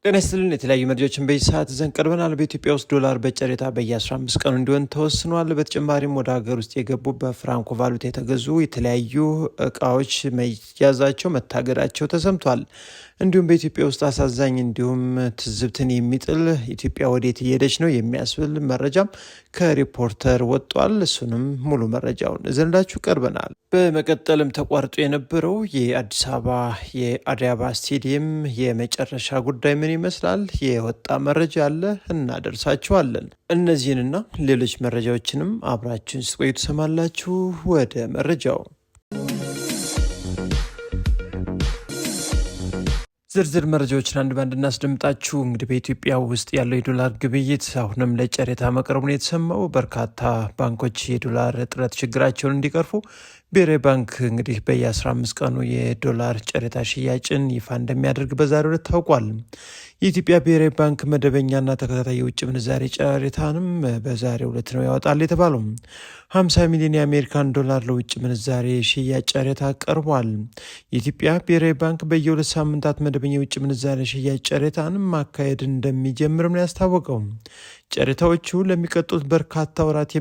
ጤና ይስጥልን። የተለያዩ መረጃዎችን በዚህ ሰዓት ይዘን ቀርበናል። በኢትዮጵያ ውስጥ ዶላር በጨረታ በየ15 ቀኑ እንዲሆን ተወስኗል። በተጨማሪም ወደ ሀገር ውስጥ የገቡ በፍራንኮ ቫሉታ የተገዙ የተለያዩ እቃዎች መያዛቸው መታገዳቸው ተሰምቷል። እንዲሁም በኢትዮጵያ ውስጥ አሳዛኝ እንዲሁም ትዝብትን የሚጥል ኢትዮጵያ ወዴት እየሄደች ነው የሚያስብል መረጃም ከሪፖርተር ወጥቷል። እሱንም ሙሉ መረጃውን እዘንላችሁ ቀርበናል። በመቀጠልም ተቋርጦ የነበረው የአዲስ አበባ የአዲስ አበባ ስቴዲየም የመጨረሻ ጉዳይ ምን ይመስላል? የወጣ መረጃ አለ፣ እናደርሳችኋለን። እነዚህንና ሌሎች መረጃዎችንም አብራችሁን ስትቆዩ ትሰማላችሁ። ወደ መረጃው ዝርዝር መረጃዎችን አንድ ባንድ እናስደምጣችሁ። እንግዲህ በኢትዮጵያ ውስጥ ያለው የዶላር ግብይት አሁንም ለጨረታ መቅረቡን የተሰማው በርካታ ባንኮች የዶላር እጥረት ችግራቸውን እንዲቀርፉ ብሔራዊ ባንክ እንግዲህ በየ15 ቀኑ የዶላር ጨረታ ሽያጭን ይፋ እንደሚያደርግ በዛሬው ዕለት ታውቋል። የኢትዮጵያ ብሔራዊ ባንክ መደበኛና ተከታታይ የውጭ ምንዛሬ ጨረታንም በዛሬው ዕለት ነው ያወጣል የተባለው። 50 ሚሊዮን የአሜሪካን ዶላር ለውጭ ምንዛሬ ሽያጭ ጨረታ ቀርቧል። የኢትዮጵያ ብሔራዊ ባንክ በየ2 ሳምንታት መደበኛ የውጭ ምንዛሬ ሽያጭ ጨረታን ማካሄድ እንደሚጀምርም ነው ያስታወቀው። ጨረታዎቹ ለሚቀጡት በርካታ ወራት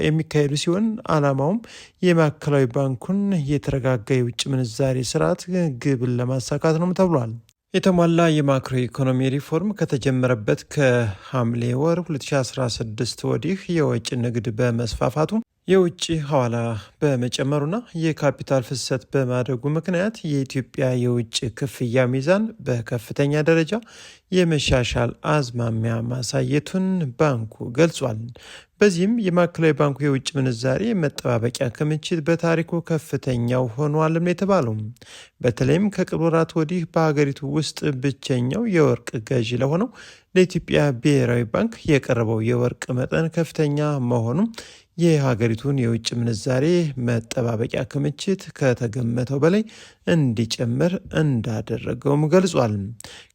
የሚካሄዱ ሲሆን ዓላማውም የማዕከላዊ ባንኩን የተረጋጋ የውጭ ምንዛሬ ስርዓት ግብን ለማሳካት ነው ተብሏል። የተሟላ የማክሮ ኢኮኖሚ ሪፎርም ከተጀመረበት ከሐምሌ ወር 2016 ወዲህ የወጪ ንግድ በመስፋፋቱ የውጭ ሐዋላ በመጨመሩና የካፒታል ፍሰት በማደጉ ምክንያት የኢትዮጵያ የውጭ ክፍያ ሚዛን በከፍተኛ ደረጃ የመሻሻል አዝማሚያ ማሳየቱን ባንኩ ገልጿል። በዚህም የማዕከላዊ ባንኩ የውጭ ምንዛሬ መጠባበቂያ ክምችት በታሪኩ ከፍተኛው ሆኗልም የተባለው። በተለይም ከቅርብ ወራት ወዲህ በሀገሪቱ ውስጥ ብቸኛው የወርቅ ገዢ ለሆነው ለኢትዮጵያ ብሔራዊ ባንክ የቀረበው የወርቅ መጠን ከፍተኛ መሆኑም የሀገሪቱን የውጭ ምንዛሬ መጠባበቂያ ክምችት ከተገመተው በላይ እንዲጨምር እንዳደረገውም ገልጿል።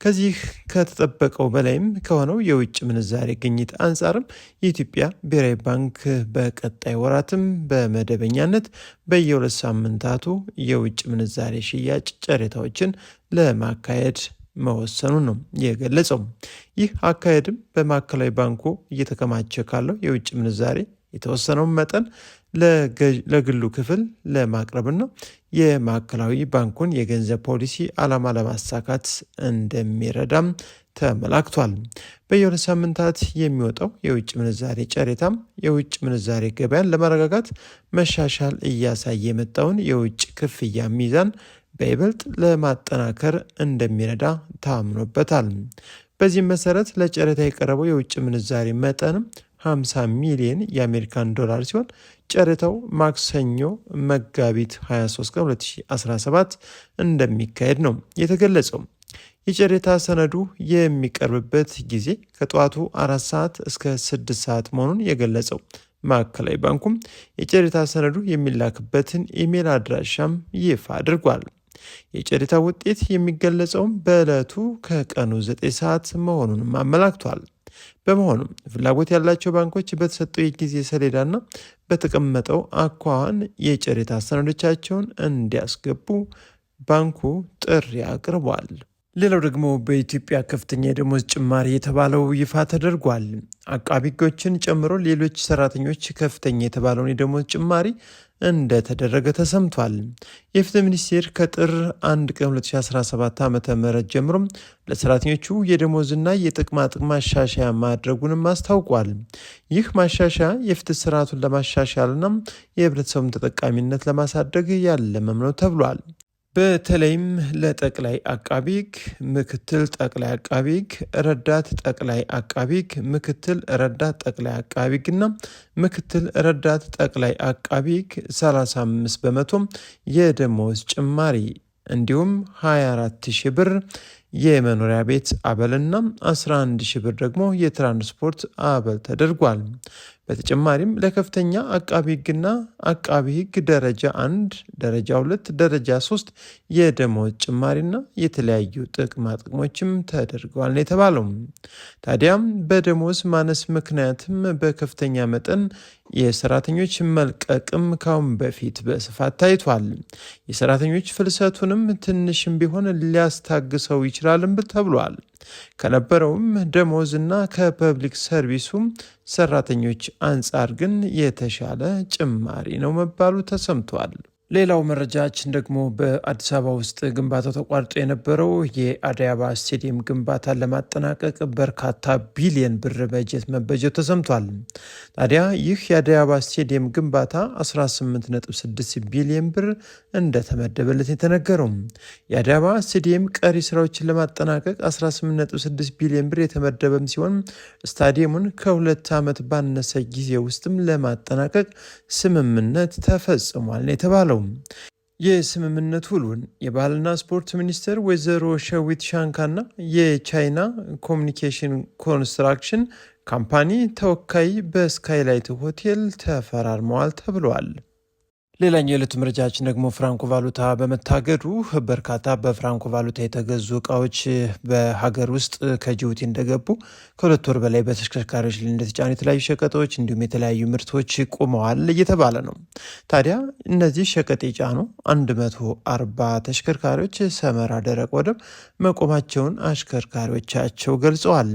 ከዚህ ከተጠበቀው በላይም ከሆነው የውጭ ምንዛሬ ግኝት አንጻርም የኢትዮጵያ ብሔራዊ ባንክ በቀጣይ ወራትም በመደበኛነት በየ2 ሳምንታቱ የውጭ ምንዛሬ ሽያጭ ጨረታዎችን ለማካሄድ መወሰኑን ነው የገለጸው። ይህ አካሄድም በማዕከላዊ ባንኩ እየተከማቸ ካለው የውጭ ምንዛሬ የተወሰነውን መጠን ለግሉ ክፍል ለማቅረብና የማዕከላዊ ባንኩን የገንዘብ ፖሊሲ ዓላማ ለማሳካት እንደሚረዳም ተመላክቷል። በየ2 ሳምንታት የሚወጣው የውጭ ምንዛሬ ጨረታም የውጭ ምንዛሬ ገበያን ለማረጋጋት መሻሻል እያሳየ የመጣውን የውጭ ክፍያ ሚዛን በይበልጥ ለማጠናከር እንደሚረዳ ታምኖበታል። በዚህም መሰረት ለጨረታ የቀረበው የውጭ ምንዛሬ መጠንም 50 ሚሊዮን የአሜሪካን ዶላር ሲሆን ጨረታው ማክሰኞ መጋቢት 23 ቀን 2017 እንደሚካሄድ ነው የተገለጸው። የጨረታ ሰነዱ የሚቀርብበት ጊዜ ከጠዋቱ 4 ሰዓት እስከ 6 ሰዓት መሆኑን የገለጸው ማዕከላዊ ባንኩም የጨረታ ሰነዱ የሚላክበትን ኢሜል አድራሻም ይፋ አድርጓል። የጨረታ ውጤት የሚገለጸውም በዕለቱ ከቀኑ 9 ሰዓት መሆኑንም አመላክቷል። በመሆኑም ፍላጎት ያላቸው ባንኮች በተሰጠው የጊዜ ሰሌዳና በተቀመጠው አኳኋን የጨረታ ሰነዶቻቸውን እንዲያስገቡ ባንኩ ጥሪ አቅርቧል። ሌላው ደግሞ በኢትዮጵያ ከፍተኛ የደሞዝ ጭማሪ የተባለው ይፋ ተደርጓል። አቃቢ ሕጎችን ጨምሮ ሌሎች ሰራተኞች ከፍተኛ የተባለውን የደሞዝ ጭማሪ እንደተደረገ ተሰምቷል። የፍትህ ሚኒስቴር ከጥር 1 ቀን 2017 ዓ.ም ጀምሮ ለሰራተኞቹ የደሞዝና የጥቅማ ጥቅም ማሻሻያ ማድረጉንም አስታውቋል። ይህ ማሻሻያ የፍትህ ስርዓቱን ለማሻሻልና የህብረተሰቡን ተጠቃሚነት ለማሳደግ ያለመም ነው ተብሏል። በተለይም ለጠቅላይ አቃቢ ሕግ፣ ምክትል ጠቅላይ አቃቢ ሕግ፣ ረዳት ጠቅላይ አቃቢ ሕግ፣ ምክትል ረዳት ጠቅላይ አቃቢ ሕግና ምክትል ረዳት ጠቅላይ አቃቢ ሕግ 35 በመቶ የደሞዝ ጭማሪ እንዲሁም 24,000 ብር የመኖሪያ ቤት አበልና 11,000 ብር ደግሞ የትራንስፖርት አበል ተደርጓል። በተጨማሪም ለከፍተኛ አቃቢ ሕግና አቃቢ ሕግ ደረጃ 1፣ ደረጃ 2፣ ደረጃ 3 የደሞዝ ጭማሪና የተለያዩ ጥቅማ ጥቅሞችም ተደርገዋል ነው የተባለው። ታዲያም በደሞዝ ማነስ ምክንያትም በከፍተኛ መጠን የሰራተኞች መልቀቅም ካሁን በፊት በስፋት ታይቷል። የሰራተኞች ፍልሰቱንም ትንሽም ቢሆን ሊያስታግሰው ይችላል ይችላልም ተብሏል። ከነበረውም ደሞዝና ከፐብሊክ ሰርቪሱም ሰራተኞች አንጻር ግን የተሻለ ጭማሪ ነው መባሉ ተሰምቷል። ሌላው መረጃችን ደግሞ በአዲስ አበባ ውስጥ ግንባታው ተቋርጦ የነበረው የአዲስ አበባ ስቴዲየም ግንባታን ለማጠናቀቅ በርካታ ቢሊየን ብር በጀት መበጀቱ ተሰምቷል። ታዲያ ይህ የአዲስ አበባ ስቴዲየም ግንባታ 18.6 ቢሊየን ብር እንደተመደበለት የተነገረው የአዲስ አበባ ስቴዲየም ቀሪ ስራዎችን ለማጠናቀቅ 18.6 ቢሊየን ብር የተመደበም ሲሆን ስታዲየሙን ከ2 ዓመት ባነሰ ጊዜ ውስጥም ለማጠናቀቅ ስምምነት ተፈጽሟል ነው የተባለው። የስምምነት ውሉን የባህልና ስፖርት ሚኒስትር ወይዘሮ ሸዊት ሻንካና የቻይና ኮሚኒኬሽን ኮንስትራክሽን ካምፓኒ ተወካይ በስካይላይት ሆቴል ተፈራርመዋል ተብሏል። ሌላኛው የዕለቱ መረጃችን ደግሞ ፍራንኮ ቫሉታ በመታገዱ በርካታ በፍራንኮ ቫሉታ የተገዙ እቃዎች በሀገር ውስጥ ከጅቡቲ እንደገቡ ከ2 ወር በላይ በተሽከርካሪዎች ላይ እንደተጫኑ የተለያዩ ሸቀጦች እንዲሁም የተለያዩ ምርቶች ቆመዋል እየተባለ ነው። ታዲያ እነዚህ ሸቀጥ የጫኑ 140 ተሽከርካሪዎች ሰመራ ደረቅ ወደብ መቆማቸውን አሽከርካሪዎቻቸው ገልጸዋል።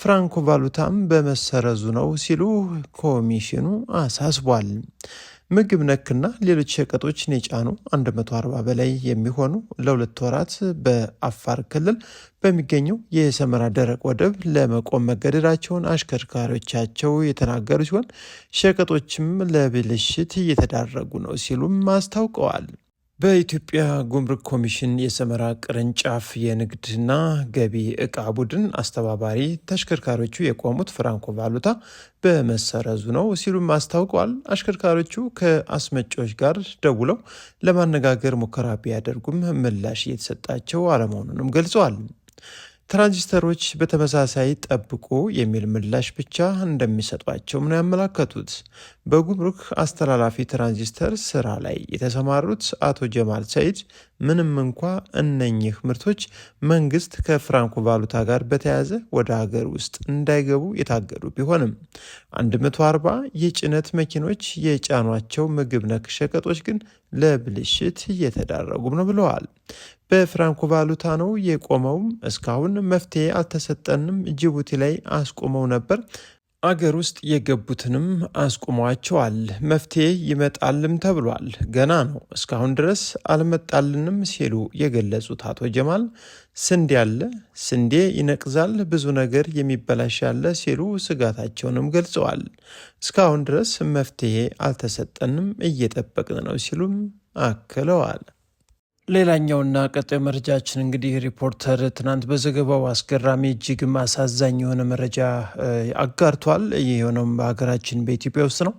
ፍራንኮ ቫሉታም በመሰረዙ ነው ሲሉ ኮሚሽኑ አሳስቧል። ምግብ ነክና ሌሎች ሸቀጦችን የጫኑ 140 በላይ የሚሆኑ ለ2 ወራት በአፋር ክልል በሚገኘው የሰመራ ደረቅ ወደብ ለመቆም መገደዳቸውን አሽከርካሪዎቻቸው የተናገሩ ሲሆን ሸቀጦችም ለብልሽት እየተዳረጉ ነው ሲሉም አስታውቀዋል። በኢትዮጵያ ጉምሩክ ኮሚሽን የሰመራ ቅርንጫፍ የንግድና ገቢ ዕቃ ቡድን አስተባባሪ ተሽከርካሪዎቹ የቆሙት ፍራንኮ ቫሉታ በመሰረዙ ነው ሲሉም አስታውቀዋል። አሽከርካሪዎቹ ከአስመጪዎች ጋር ደውለው ለማነጋገር ሙከራ ቢያደርጉም ምላሽ እየተሰጣቸው አለመሆኑንም ገልጸዋል። ትራንዚስተሮች በተመሳሳይ ጠብቁ የሚል ምላሽ ብቻ እንደሚሰጧቸው ነው ያመላከቱት። በጉምሩክ አስተላላፊ ትራንዚስተር ስራ ላይ የተሰማሩት አቶ ጀማል ሰይድ ምንም እንኳ እነኚህ ምርቶች መንግስት ከፍራንኮ ቫሉታ ጋር በተያያዘ ወደ ሀገር ውስጥ እንዳይገቡ የታገዱ ቢሆንም 140 የጭነት መኪኖች የጫኗቸው ምግብ ነክ ሸቀጦች ግን ለብልሽት እየተዳረጉም ነው ብለዋል። በፍራንኮ ቫሉታ ነው የቆመውም፣ እስካሁን መፍትሄ አልተሰጠንም። ጅቡቲ ላይ አስቆመው ነበር፣ አገር ውስጥ የገቡትንም አስቁሟቸዋል። መፍትሄ ይመጣልም ተብሏል። ገና ነው፣ እስካሁን ድረስ አልመጣልንም ሲሉ የገለጹት አቶ ጀማል ስንዴ አለ፣ ስንዴ ይነቅዛል፣ ብዙ ነገር የሚበላሽ ያለ ሲሉ ስጋታቸውንም ገልጸዋል። እስካሁን ድረስ መፍትሄ አልተሰጠንም፣ እየጠበቅን ነው ሲሉም አክለዋል። ሌላኛውና ቀጣዩ መረጃችን እንግዲህ ሪፖርተር ትናንት በዘገባው አስገራሚ እጅግም አሳዛኝ የሆነ መረጃ አጋርቷል። ይህ የሆነውም በሀገራችን በኢትዮጵያ ውስጥ ነው።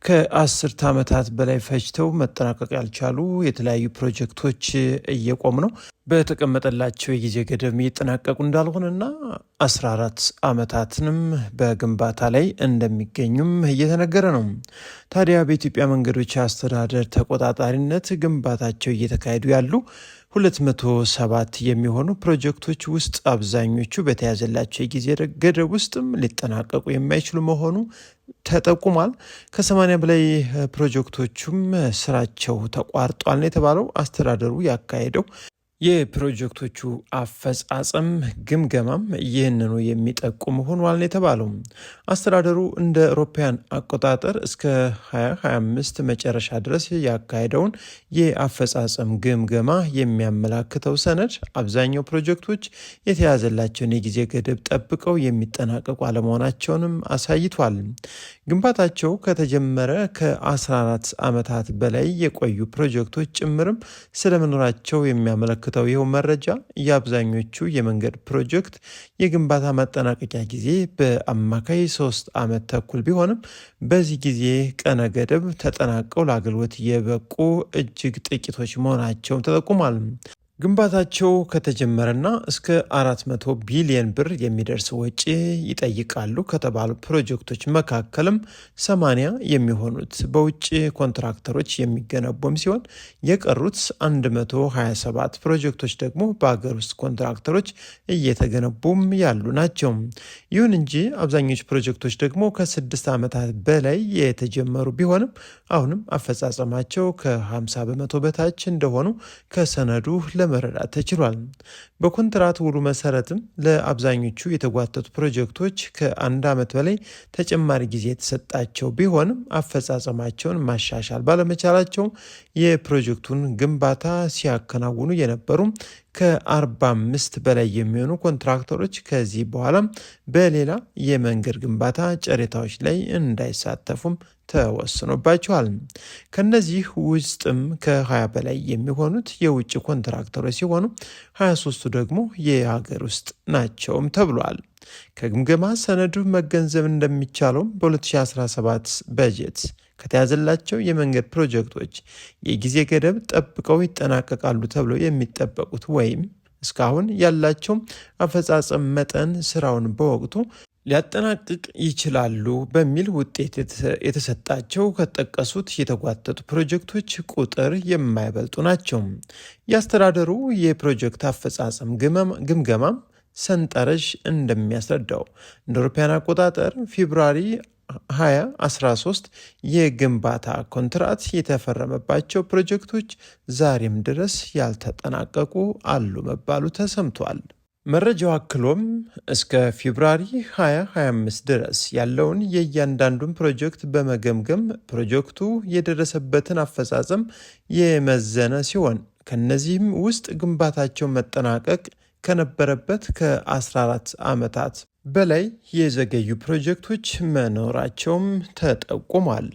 ከ10 ዓመታት በላይ ፈጅተው መጠናቀቅ ያልቻሉ የተለያዩ ፕሮጀክቶች እየቆሙ ነው። በተቀመጠላቸው የጊዜ ገደብ እየጠናቀቁ እንዳልሆነና 14 ዓመታትንም በግንባታ ላይ እንደሚገኙም እየተነገረ ነው። ታዲያ በኢትዮጵያ መንገዶች አስተዳደር ተቆጣጣሪነት ግንባታቸው እየተካሄዱ ያሉ 207 የሚሆኑ ፕሮጀክቶች ውስጥ አብዛኞቹ በተያዘላቸው የጊዜ ገደብ ውስጥም ሊጠናቀቁ የማይችሉ መሆኑ ተጠቁሟል። ከ80 በላይ ፕሮጀክቶቹም ስራቸው ተቋርጧል ነው የተባለው። አስተዳደሩ ያካሄደው የፕሮጀክቶቹ አፈጻጸም ግምገማም ይህንኑ የሚጠቁም ሆኗል የተባለው። አስተዳደሩ እንደ አውሮፓውያን አቆጣጠር እስከ 2025 መጨረሻ ድረስ ያካሄደውን የአፈጻጸም ግምገማ የሚያመላክተው ሰነድ አብዛኛው ፕሮጀክቶች የተያዘላቸውን የጊዜ ገደብ ጠብቀው የሚጠናቀቁ አለመሆናቸውንም አሳይቷል። ግንባታቸው ከተጀመረ ከ14 ዓመታት በላይ የቆዩ ፕሮጀክቶች ጭምርም ስለመኖራቸው የሚያመለክተው ይኸው መረጃ የአብዛኞቹ የመንገድ ፕሮጀክት የግንባታ ማጠናቀቂያ ጊዜ በአማካይ 3 ዓመት ተኩል ቢሆንም በዚህ ጊዜ ቀነ ገደብ ተጠናቀው ለአገልግሎት የበቁ እጅግ ጥቂቶች መሆናቸውን ተጠቁሟል። ግንባታቸው ከተጀመረና እስከ 400 ቢሊዮን ብር የሚደርስ ወጪ ይጠይቃሉ ከተባሉ ፕሮጀክቶች መካከልም 80 የሚሆኑት በውጭ ኮንትራክተሮች የሚገነቡም ሲሆን የቀሩት 127 ፕሮጀክቶች ደግሞ በሀገር ውስጥ ኮንትራክተሮች እየተገነቡም ያሉ ናቸው። ይሁን እንጂ አብዛኞቹ ፕሮጀክቶች ደግሞ ከ6 ዓመታት በላይ የተጀመሩ ቢሆንም አሁንም አፈጻጸማቸው ከ50 በመቶ በታች እንደሆኑ ከሰነዱ ለመረዳት ተችሏል። በኮንትራት ውሉ መሰረትም ለአብዛኞቹ የተጓተቱ ፕሮጀክቶች ከ1 ዓመት በላይ ተጨማሪ ጊዜ የተሰጣቸው ቢሆንም አፈጻጸማቸውን ማሻሻል ባለመቻላቸው የፕሮጀክቱን ግንባታ ሲያከናውኑ የነበሩ ከ45 በላይ የሚሆኑ ኮንትራክተሮች ከዚህ በኋላ በሌላ የመንገድ ግንባታ ጨረታዎች ላይ እንዳይሳተፉም ተወስኖባቸዋል። ከነዚህ ውስጥም ከ20 በላይ የሚሆኑት የውጭ ኮንትራክተሮች ሲሆኑ 23ቱ ደግሞ የሀገር ውስጥ ናቸውም ተብሏል። ከግምገማ ሰነዱ መገንዘብ እንደሚቻለው በ2017 በጀት ከተያዘላቸው የመንገድ ፕሮጀክቶች የጊዜ ገደብ ጠብቀው ይጠናቀቃሉ ተብለው የሚጠበቁት ወይም እስካሁን ያላቸው አፈጻጸም መጠን ስራውን በወቅቱ ሊያጠናቅቅ ይችላሉ በሚል ውጤት የተሰጣቸው ከተጠቀሱት የተጓተቱ ፕሮጀክቶች ቁጥር የማይበልጡ ናቸው። የአስተዳደሩ የፕሮጀክት አፈጻጸም ግምገማ ሰንጠረዥ እንደሚያስረዳው እንደ አውሮፓውያን አቆጣጠር ፌብሩዋሪ 2013 የግንባታ ኮንትራት የተፈረመባቸው ፕሮጀክቶች ዛሬም ድረስ ያልተጠናቀቁ አሉ መባሉ ተሰምቷል። መረጃው አክሎም እስከ ፌብሩዋሪ 2025 ድረስ ያለውን የእያንዳንዱን ፕሮጀክት በመገምገም ፕሮጀክቱ የደረሰበትን አፈጻጸም የመዘነ ሲሆን ከነዚህም ውስጥ ግንባታቸው መጠናቀቅ ከነበረበት ከ14 ዓመታት በላይ የዘገዩ ፕሮጀክቶች መኖራቸውም ተጠቁሟል።